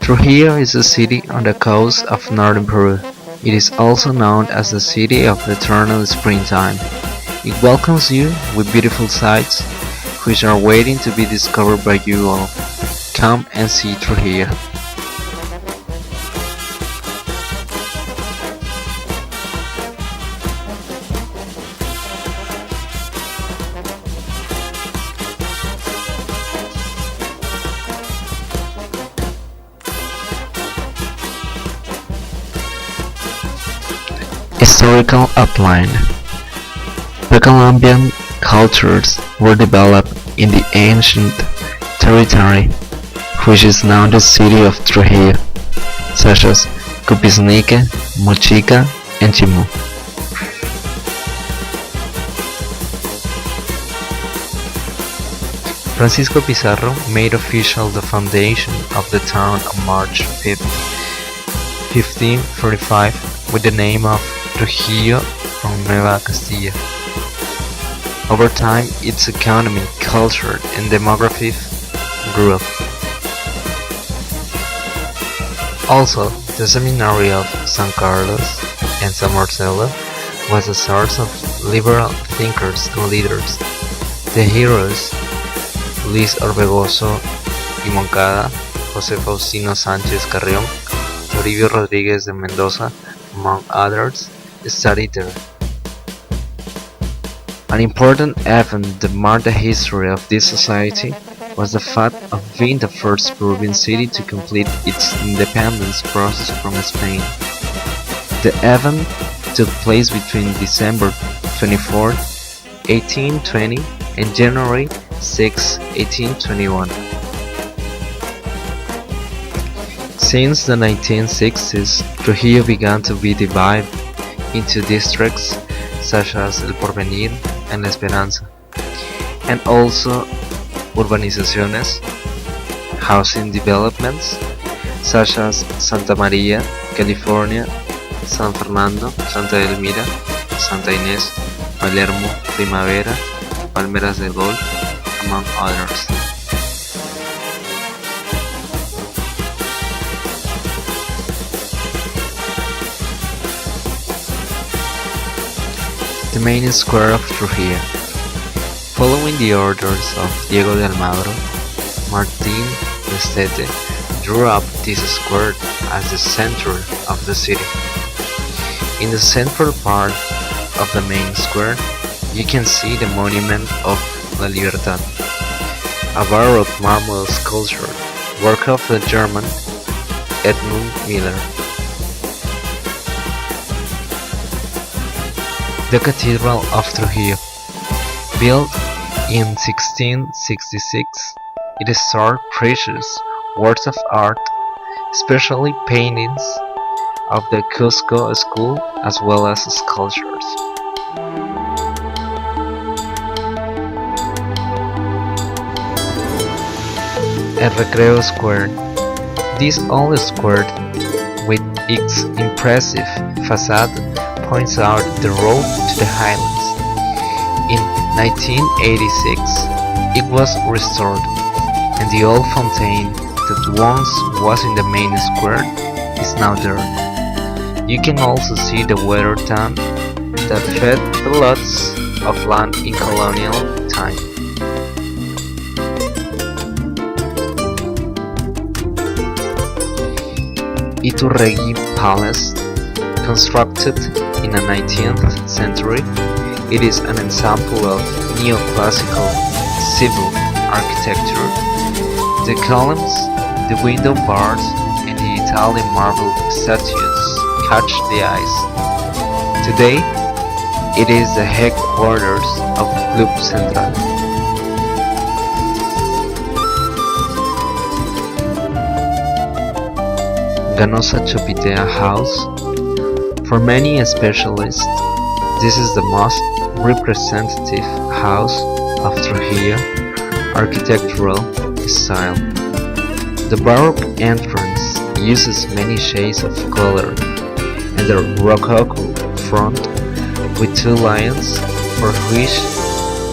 Trujillo is a city on the coast of northern Peru. It is also known as the city of the eternal springtime. It welcomes you with beautiful sights, which are waiting to be discovered by you all. Come and see Trujillo. Historical outline. Pre-Columbian cultures were developed in the ancient territory, which is now the city of Trujillo, such as Cupisnique, Mochica, and Chimu. Francisco Pizarro made official the foundation of the town on March 5, 1545, with the name of Trujillo from Nueva Castilla. Over time, its economy, culture, and demography grew. Also, the seminary of San Carlos and San Marcelo was a source of liberal thinkers and leaders. The heroes, Luis Orbegoso y Moncada, José Faustino Sánchez Carrión, Toribio Rodríguez de Mendoza, among others, studied there. An important event that marked the history of this society was the fact of being the first Peruvian city to complete its independence process from Spain. The event took place between December 24, 1820 and January 6, 1821. Since the 1960s, Trujillo began to be divided into districts such as El Porvenir and La Esperanza, and also urbanizaciones, housing developments such as Santa Maria, California, San Fernando, Santa Elmira, Santa Inés, Palermo, Primavera, Palmeras del Golf, among others. The main square of Trujillo. Following the orders of Diego de Almagro, Martín Lestete drew up this square as the center of the city. In the central part of the main square, you can see the monument of La Libertad, a baroque marble sculpture, work of the German Edmund Miller. The Cathedral of Trujillo. Built in 1666, it stored precious works of art, especially paintings of the Cusco school as well as sculptures. El Recreo Square. This old square with its impressive facade points out the road to the highlands. In 1986, it was restored, and the old fountain that once was in the main square is now there. You can also see the water town that fed the lots of land in colonial time. Iturregi Palace. Constructed in the 19th century, it is an example of neoclassical civil architecture. The columns, the window bars, and the Italian marble statues catch the eyes. Today, it is the headquarters of Club Central. Ganosa Chopitea House. For many specialists, this is the most representative house of Trujillo architectural style. The Baroque entrance uses many shades of color, and the Rococo front with two lions, for which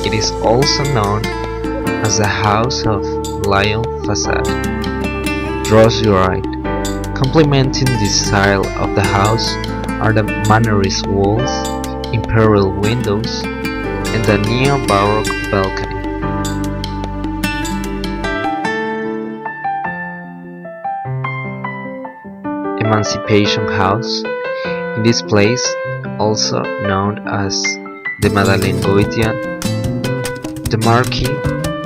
it is also known as the House of Lion Facade, draws your eye. Complementing the style of the house are the Mannerist walls, imperial windows, and the neo-Baroque balcony. Emancipation House. In this place, also known as the Madeleine Goitian, the Marquis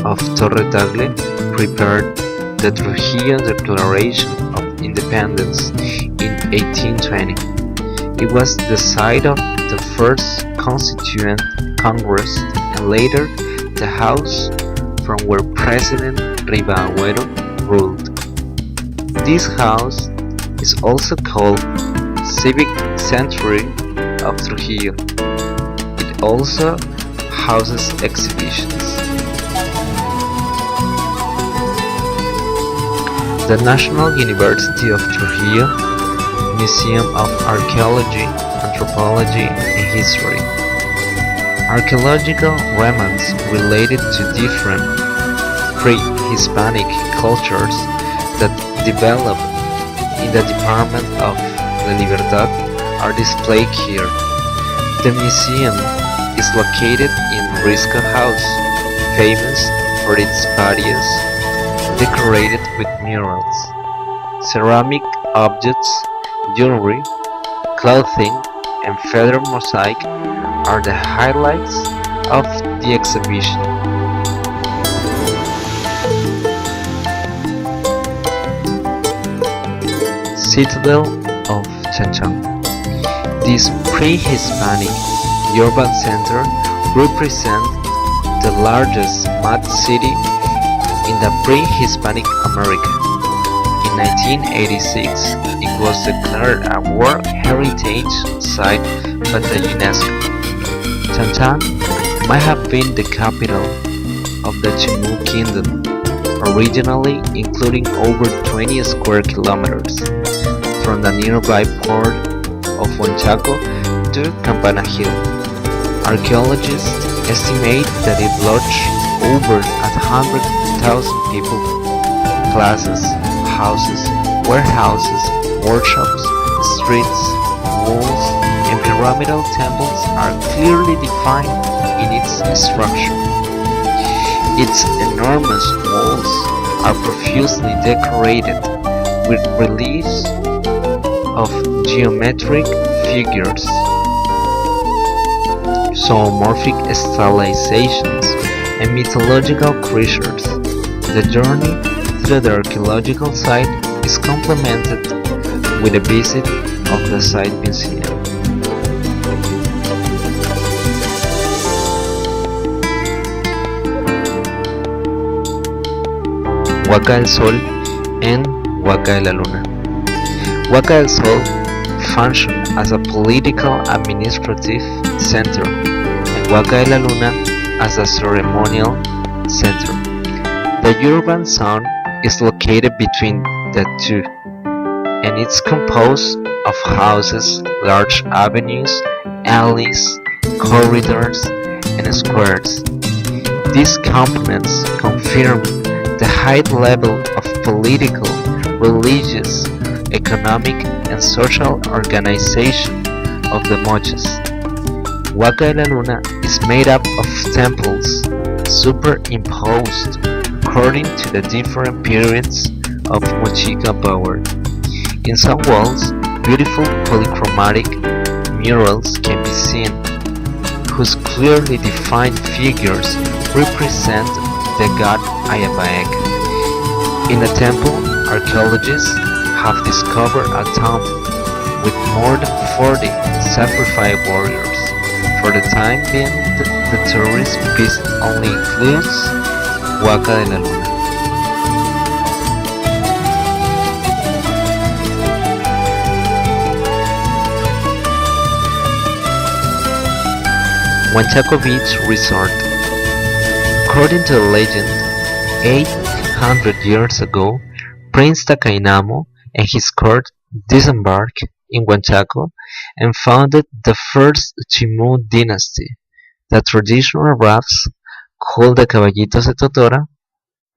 of Torre Tagle prepared the Trujillo Declaration of Independence in 1820. It was the site of the first Constituent Congress and later the house from where President Ribaagüero ruled. This house is also called Civic Sanctuary of Trujillo. It also houses exhibitions. The National University of Trujillo Museum of Archaeology, Anthropology, and History. Archaeological remnants related to different pre-Hispanic cultures that developed in the Department of La Libertad are displayed here. The museum is located in Risco House, famous for its patios decorated with murals. Ceramic objects, jewelry, clothing, and feather mosaic are the highlights of the exhibition. Citadel of Chanchan. This pre-Hispanic urban center represents the largest mud city in the pre-Hispanic America. In 1986, it was declared a World Heritage Site by the UNESCO. Chanchan might have been the capital of the Chimu Kingdom, originally including over 20 square kilometers, from the nearby port of Huanchaco to Campana Hill. Archaeologists estimate that it lodged over 100,000 people. Plazas, houses, warehouses, workshops, streets, walls, and pyramidal temples are clearly defined in its structure. Its enormous walls are profusely decorated with reliefs of geometric figures, zoomorphic stylizations, and mythological creatures. The journey through the archaeological site is complemented with a visit of the site museum. Huaca del Sol and Huaca de la Luna. Huaca del Sol functioned as a political administrative center, and Huaca de la Luna as a ceremonial center. The urban zone is located between the two, and it's composed of houses, large avenues, alleys, corridors, and squares. These components confirm the high level of political, religious, economic, and social organization of the Mochas. Huaca de la Luna is made up of temples superimposed according to the different periods of Mochica power. In some walls, beautiful polychromatic murals can be seen, whose clearly defined figures represent the god Ayapaek. In a temple, archaeologists have discovered a tomb with more than 40 sacrifice warriors. For the time being, the tourist visit only includes Huaca de la Luna. Huanchaco Beach Resort. According to the legend, 800 years ago, Prince Takainamo and his court disembarked in Huanchaco and founded the first Chimu dynasty. The traditional rafts, called the Caballitos de Totora,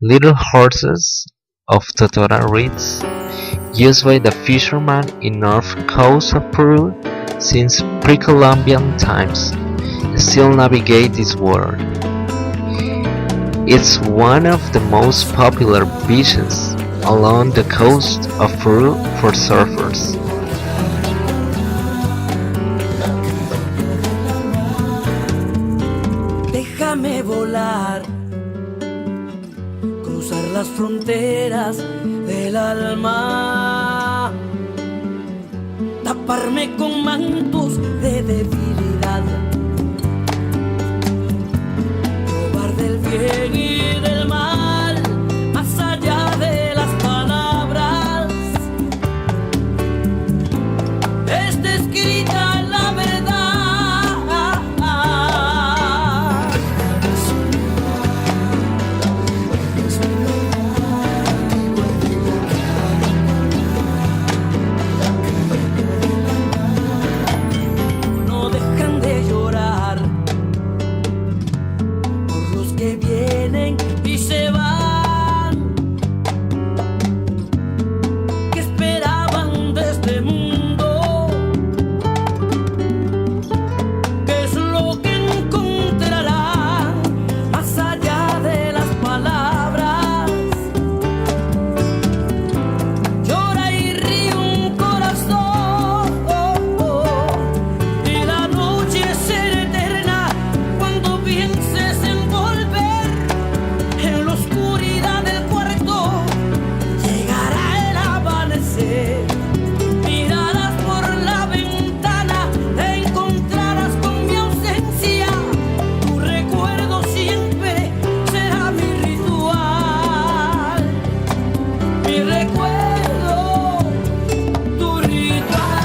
little horses of Totora reeds, used by the fishermen in north coast of Peru since pre-Columbian times, still navigate this water. It's one of the most popular beaches along the coast of Peru for surfers. Déjame volar, cruzar las fronteras del alma, taparme con mantos de debilidad, probar del bien y del mal, más allá de las palabras. Está escrita la verdad. No dejan de llorar por los que vienen y se van, que esperaban de este mundo. ¿Qué es lo que encontrarán más allá de las palabras? Llora y ríe un corazón, y la noche será eterna cuando pienses en volver. En la oscuridad del cuarto llegará el amanecer. Mirarás por la ventana, te encontrarás con mi ausencia. Tu recuerdo siempre será mi ritual. Mi recuerdo, tu ritual.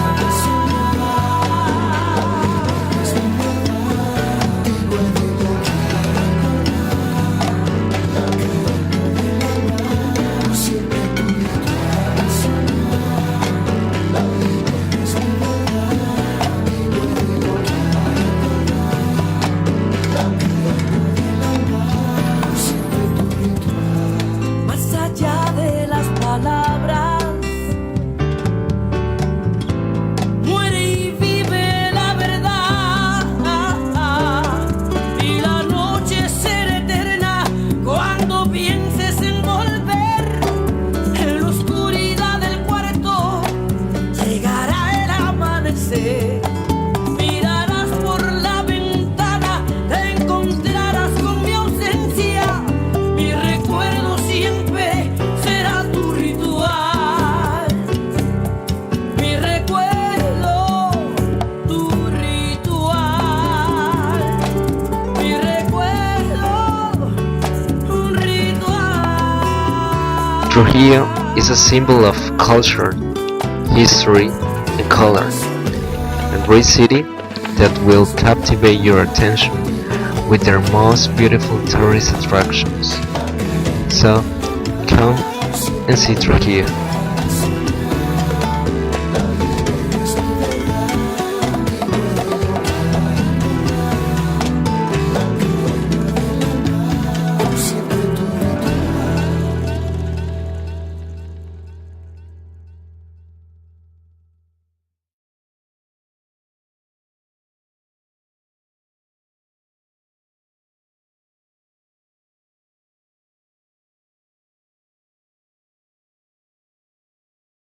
Más allá de las palabras, muere y vive la verdad. Y la noche será eterna cuando pienses en volver. En la oscuridad del cuarto llegará el amanecer. Mirarás por la ventana, te encontrarás con mi ausencia. Mi recuerdo siempre será tu ritual. Mi recuerdo, tu ritual. Mi recuerdo, un ritual. Trujillo is a symbol of culture, history, and color. A great city that will captivate your attention with their most beautiful tourist attractions. So, come and see Trujillo.